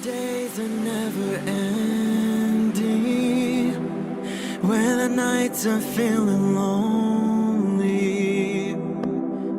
days are never ending, when the nights are feeling lonely,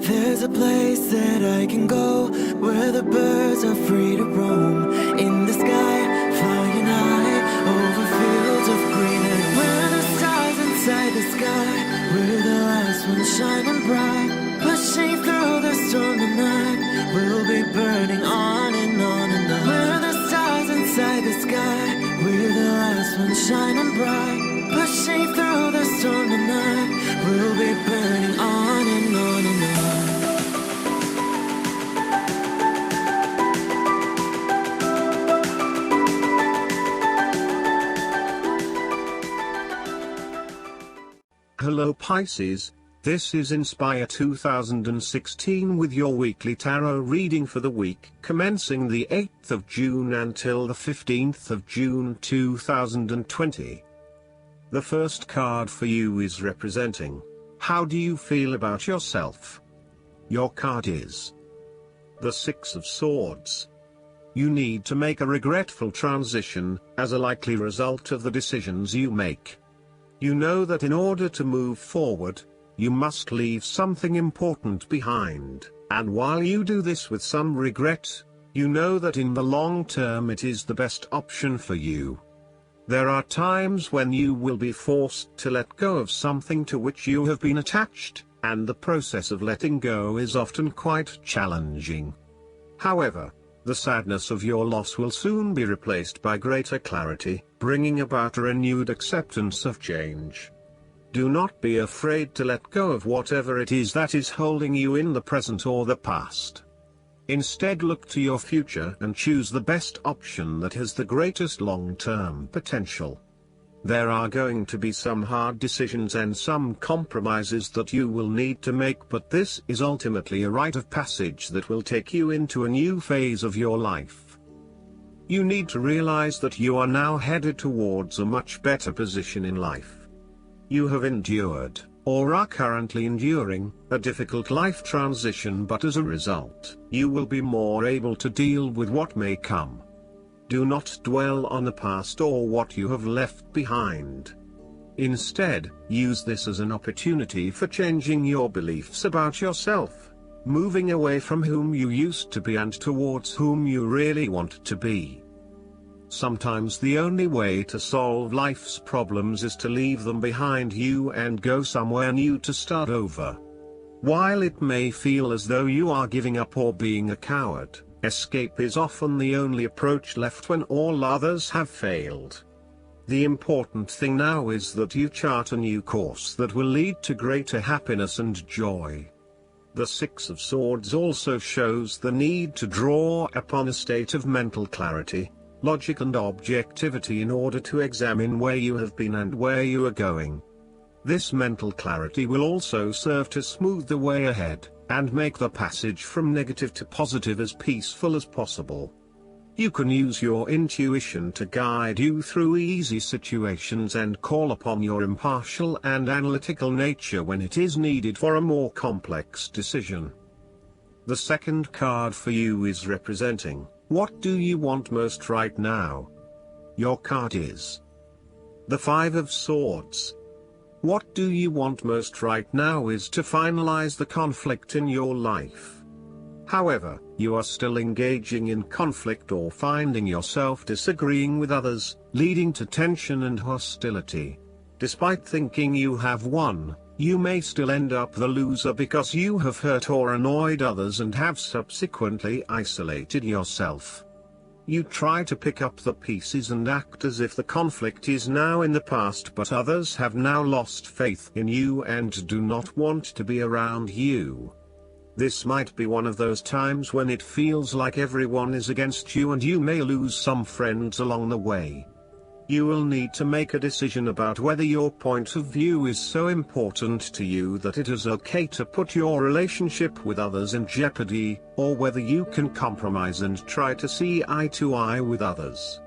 there's a place that I can go, where the birds are free to roam, in the sky, flying high, over fields of green, and where the stars inside the sky, we're the last ones shining bright, pushing through the storm tonight, we'll be burning on and on and on. We're the stars inside the sky, we're the last ones shining bright, pushing through the storm tonight, we'll be burning on and on and on. Hello Pisces, this is Inspire 2016 with your weekly tarot reading for the week commencing the 8th of June until the 15th of June 2020. The first card for you is representing, how do you feel about yourself? Your card is the Six of Swords. You need to make a regretful transition, as a likely result of the decisions you make. You know that in order to move forward, you must leave something important behind, and while you do this with some regret, you know that in the long term it is the best option for you. There are times when you will be forced to let go of something to which you have been attached, and the process of letting go is often quite challenging. However, the sadness of your loss will soon be replaced by greater clarity, bringing about a renewed acceptance of change. Do not be afraid to let go of whatever it is that is holding you in the present or the past. Instead, look to your future and choose the best option that has the greatest long-term potential. There are going to be some hard decisions and some compromises that you will need to make, but this is ultimately a rite of passage that will take you into a new phase of your life. You need to realize that you are now headed towards a much better position in life. You have endured, or are currently enduring, a difficult life transition, but as a result, you will be more able to deal with what may come. Do not dwell on the past or what you have left behind. Instead, use this as an opportunity for changing your beliefs about yourself, moving away from whom you used to be and towards whom you really want to be. Sometimes the only way to solve life's problems is to leave them behind you and go somewhere new to start over. While it may feel as though you are giving up or being a coward, escape is often the only approach left when all others have failed. The important thing now is that you chart a new course that will lead to greater happiness and joy. The Six of Swords also shows the need to draw upon a state of mental clarity, logic and objectivity in order to examine where you have been and where you are going. This mental clarity will also serve to smooth the way ahead, and make the passage from negative to positive as peaceful as possible. You can use your intuition to guide you through easy situations and call upon your impartial and analytical nature when it is needed for a more complex decision. The second card for you is representing, what do you want most right now? Your card is the Five of Swords. What do you want most right now is to finalize the conflict in your life. However, you are still engaging in conflict or finding yourself disagreeing with others, leading to tension and hostility. Despite thinking you have won, you may still end up the loser because you have hurt or annoyed others and have subsequently isolated yourself. You try to pick up the pieces and act as if the conflict is now in the past, but others have now lost faith in you and do not want to be around you. This might be one of those times when it feels like everyone is against you and you may lose some friends along the way. You will need to make a decision about whether your point of view is so important to you that it is okay to put your relationship with others in jeopardy, or whether you can compromise and try to see eye to eye with others.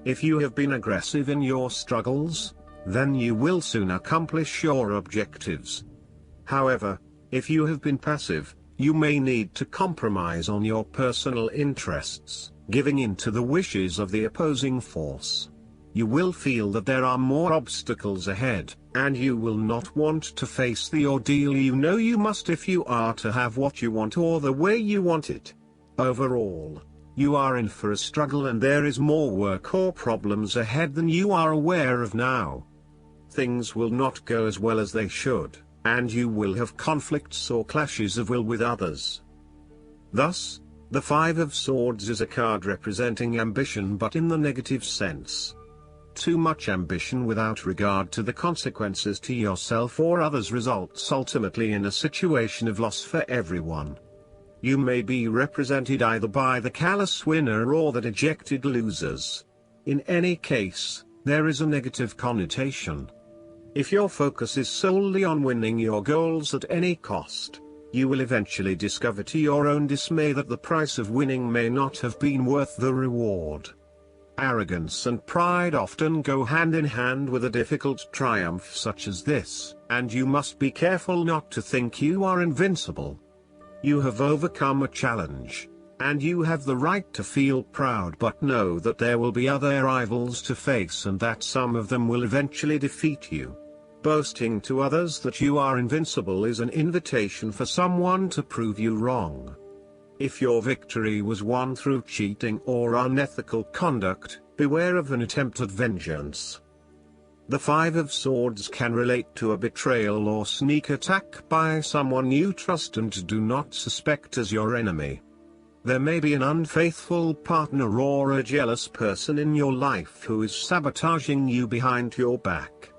If you have been aggressive in your struggles, then you will soon accomplish your objectives. However, if you have been passive, you may need to compromise on your personal interests, giving in to the wishes of the opposing force. You will feel that there are more obstacles ahead, and you will not want to face the ordeal you know you must if you are to have what you want or the way you want it. Overall, you are in for a struggle and there is more work or problems ahead than you are aware of now. Things will not go as well as they should, and you will have conflicts or clashes of will with others. Thus, the Five of Swords is a card representing ambition but in the negative sense. Too much ambition without regard to the consequences to yourself or others results ultimately in a situation of loss for everyone. You may be represented either by the callous winner or the dejected losers. In any case, there is a negative connotation. If your focus is solely on winning your goals at any cost, you will eventually discover to your own dismay that the price of winning may not have been worth the reward. Arrogance and pride often go hand in hand with a difficult triumph such as this, and you must be careful not to think you are invincible. You have overcome a challenge, and you have the right to feel proud, but know that there will be other rivals to face and that some of them will eventually defeat you. Boasting to others that you are invincible is an invitation for someone to prove you wrong. If your victory was won through cheating or unethical conduct, beware of an attempt at vengeance. The Five of Swords can relate to a betrayal or sneak attack by someone you trust and do not suspect as your enemy. There may be an unfaithful partner or a jealous person in your life who is sabotaging you behind your back.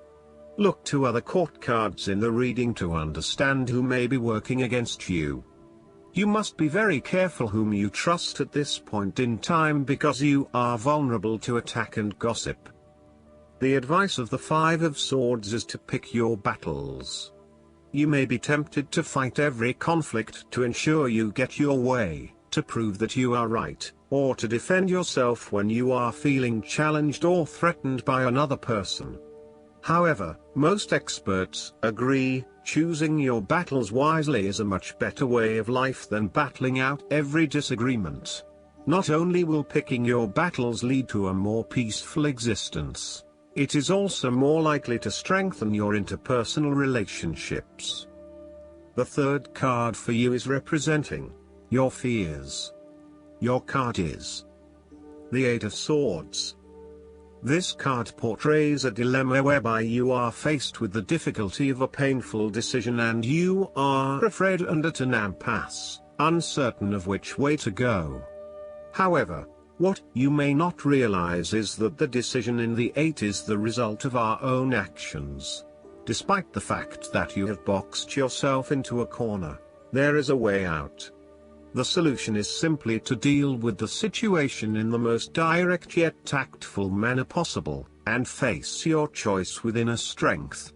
Look to other court cards in the reading to understand who may be working against you. You must be very careful whom you trust at this point in time because you are vulnerable to attack and gossip. The advice of the Five of Swords is to pick your battles. You may be tempted to fight every conflict to ensure you get your way, to prove that you are right, or to defend yourself when you are feeling challenged or threatened by another person. However, most experts agree, choosing your battles wisely is a much better way of life than battling out every disagreement. Not only will picking your battles lead to a more peaceful existence, it is also more likely to strengthen your interpersonal relationships. The third card for you is representing your fears. Your card is the Eight of Swords. This card portrays a dilemma whereby you are faced with the difficulty of a painful decision and you are afraid and at an impasse, uncertain of which way to go. However, what you may not realize is that the decision in the Eight is the result of our own actions. Despite the fact that you have boxed yourself into a corner, there is a way out. The solution is simply to deal with the situation in the most direct yet tactful manner possible, and face your choice with inner strength.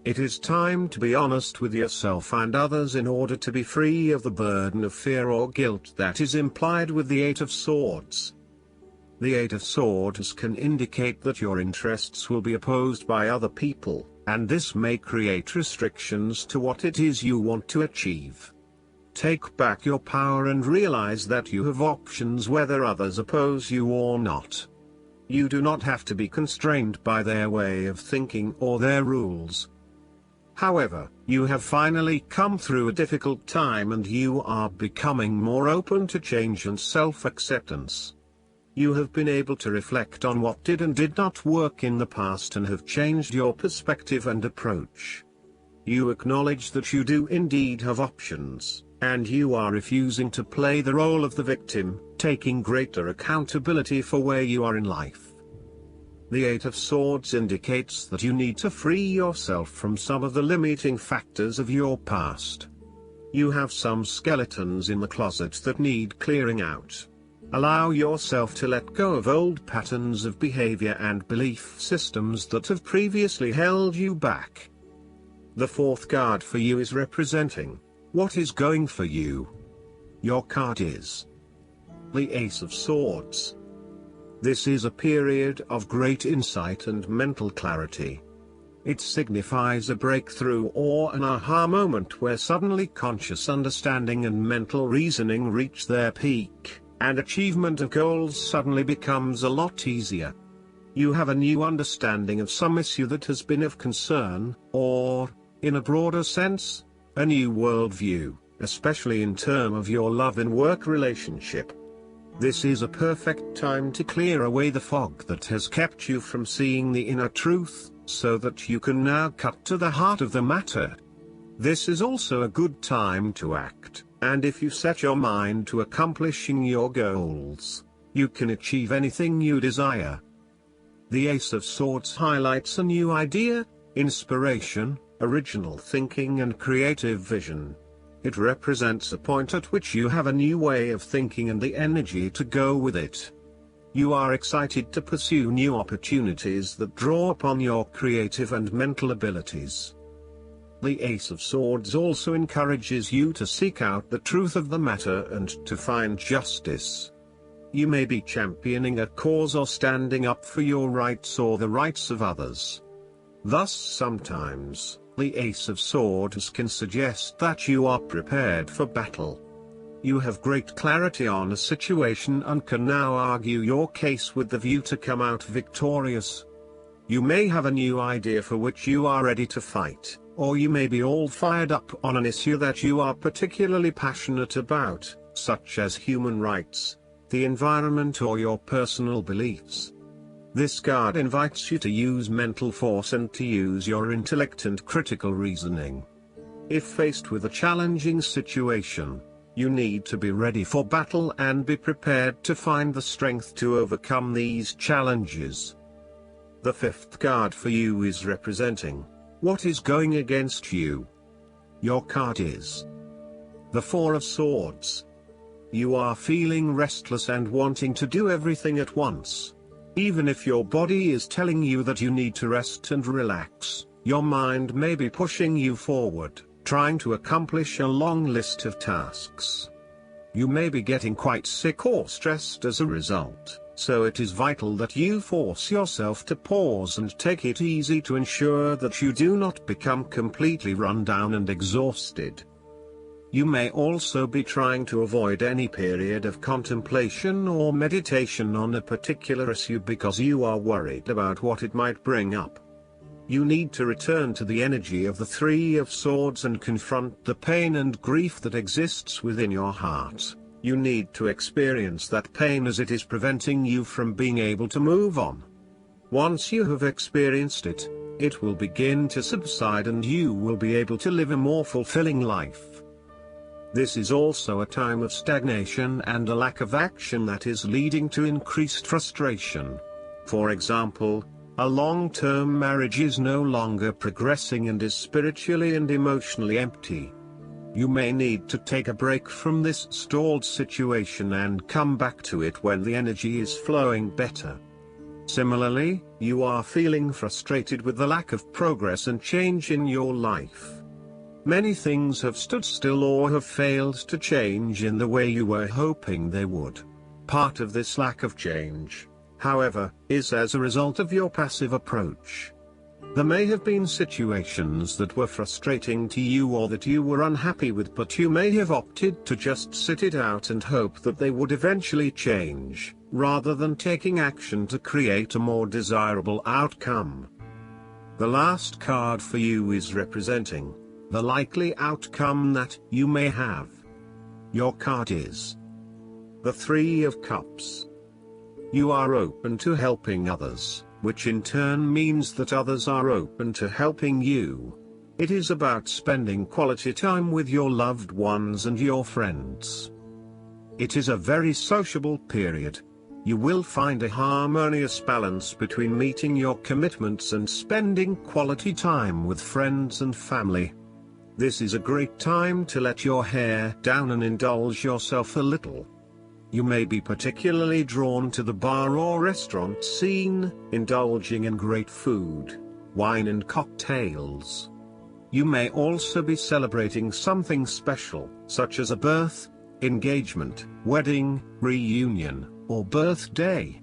It is time to be honest with yourself and others in order to be free of the burden of fear or guilt that is implied with the Eight of Swords. The Eight of Swords can indicate that your interests will be opposed by other people, and this may create restrictions to what it is you want to achieve. Take back your power and realize that you have options whether others oppose you or not. You do not have to be constrained by their way of thinking or their rules. However, you have finally come through a difficult time and you are becoming more open to change and self-acceptance. You have been able to reflect on what did and did not work in the past and have changed your perspective and approach. You acknowledge that you do indeed have options, and you are refusing to play the role of the victim, taking greater accountability for where you are in life. The Eight of Swords indicates that you need to free yourself from some of the limiting factors of your past. You have some skeletons in the closet that need clearing out. Allow yourself to let go of old patterns of behavior and belief systems that have previously held you back. The fourth card for you is representing what is going for you. Your card is the Ace of Swords. This is a period of great insight and mental clarity. It signifies a breakthrough or an aha moment where suddenly conscious understanding and mental reasoning reach their peak. and achievement of goals suddenly becomes a lot easier. You have a new understanding of some issue that has been of concern, or, in a broader sense, a new worldview, especially in terms of your love and work relationship. This is a perfect time to clear away the fog that has kept you from seeing the inner truth, so that you can now cut to the heart of the matter. This is also a good time to act, and if you set your mind to accomplishing your goals, you can achieve anything you desire. The Ace of Swords highlights a new idea, inspiration, original thinking and creative vision. It represents a point at which you have a new way of thinking and the energy to go with it. You are excited to pursue new opportunities that draw upon your creative and mental abilities. The Ace of Swords also encourages you to seek out the truth of the matter and to find justice. You may be championing a cause or standing up for your rights or the rights of others. Thus sometimes, the Ace of Swords can suggest that you are prepared for battle. You have great clarity on a situation and can now argue your case with the view to come out victorious. You may have a new idea for which you are ready to fight, or you may be all fired up on an issue that you are particularly passionate about, such as human rights, the environment or your personal beliefs. This card invites you to use mental force and to use your intellect and critical reasoning. If faced with a challenging situation, you need to be ready for battle and be prepared to find the strength to overcome these challenges. The fifth card for you is representing what is going against you. Your card is the Four of Swords. You are feeling restless and wanting to do everything at once. Even if your body is telling you that you need to rest and relax, your mind may be pushing you forward, trying to accomplish a long list of tasks. You may be getting quite sick or stressed as a result, so it is vital that you force yourself to pause and take it easy to ensure that you do not become completely run down and exhausted. You may also be trying to avoid any period of contemplation or meditation on a particular issue because you are worried about what it might bring up. You need to return to the energy of the Three of Swords and confront the pain and grief that exists within your heart. You need to experience that pain as it is preventing you from being able to move on. Once you have experienced it, it will begin to subside and you will be able to live a more fulfilling life. This is also a time of stagnation and a lack of action that is leading to increased frustration. For example, a long-term marriage is no longer progressing and is spiritually and emotionally empty. You may need to take a break from this stalled situation and come back to it when the energy is flowing better. Similarly, you are feeling frustrated with the lack of progress and change in your life. Many things have stood still or have failed to change in the way you were hoping they would. Part of this lack of change, however, is as a result of your passive approach. There may have been situations that were frustrating to you or that you were unhappy with, but you may have opted to just sit it out and hope that they would eventually change, rather than taking action to create a more desirable outcome. The last card for you is representing the likely outcome that you may have. Your card is the Three of Cups. You are open to helping others, which in turn means that others are open to helping you. It is about spending quality time with your loved ones and your friends. It is a very sociable period. You will find a harmonious balance between meeting your commitments and spending quality time with friends and family. This is a great time to let your hair down and indulge yourself a little. You may be particularly drawn to the bar or restaurant scene, indulging in great food, wine and cocktails. You may also be celebrating something special, such as a birth, engagement, wedding, reunion, or birthday.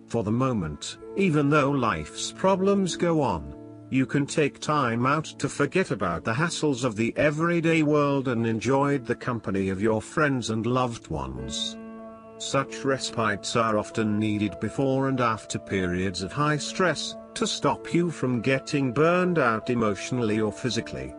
For the moment, even though life's problems go on, you can take time out to forget about the hassles of the everyday world and enjoy the company of your friends and loved ones. Such respites are often needed before and after periods of high stress, to stop you from getting burned out emotionally or physically.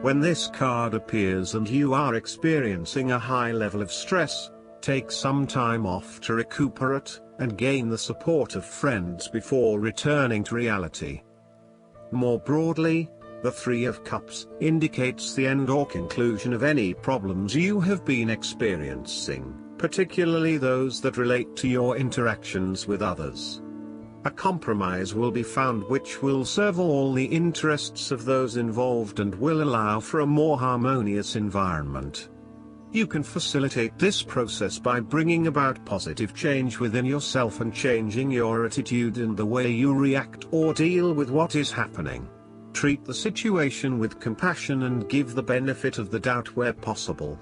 When this card appears and you are experiencing a high level of stress, take some time off to recuperate, and gain the support of friends before returning to reality. More broadly, the Three of Cups indicates the end or conclusion of any problems you have been experiencing, particularly those that relate to your interactions with others. A compromise will be found which will serve all the interests of those involved and will allow for a more harmonious environment. You can facilitate this process by bringing about positive change within yourself and changing your attitude and the way you react or deal with what is happening. Treat the situation with compassion and give the benefit of the doubt where possible.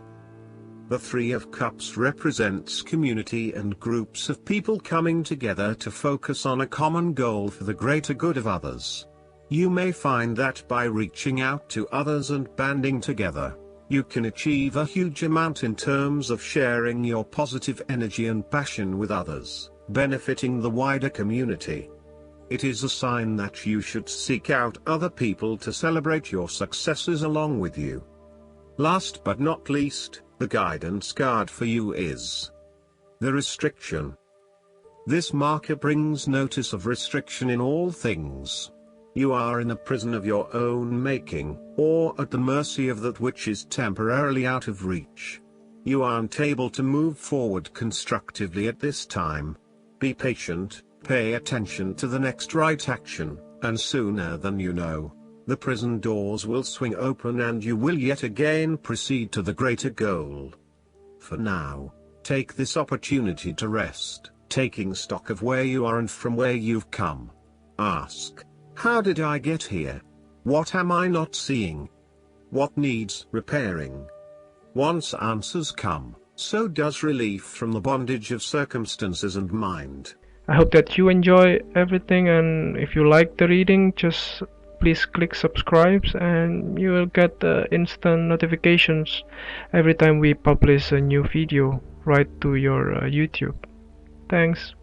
The Three of Cups represents community and groups of people coming together to focus on a common goal for the greater good of others. You may find that by reaching out to others and banding together, you can achieve a huge amount in terms of sharing your positive energy and passion with others, benefiting the wider community. It is a sign that you should seek out other people to celebrate your successes along with you. Last but not least, the guidance card for you is the Restriction. This marker brings notice of restriction in all things. You are in a prison of your own making, or at the mercy of that which is temporarily out of reach. You aren't able to move forward constructively at this time. Be patient, pay attention to the next right action, and sooner than you know, the prison doors will swing open and you will yet again proceed to the greater goal. For now, take this opportunity to rest, taking stock of where you are and from where you've come. Ask, how did I get here? What am I not seeing? What needs repairing? Once answers come, so does relief from the bondage of circumstances and mind. I hope that you enjoy everything, and if you like the reading, just please click subscribe and you will get instant notifications every time we publish a new video right to your YouTube. Thanks.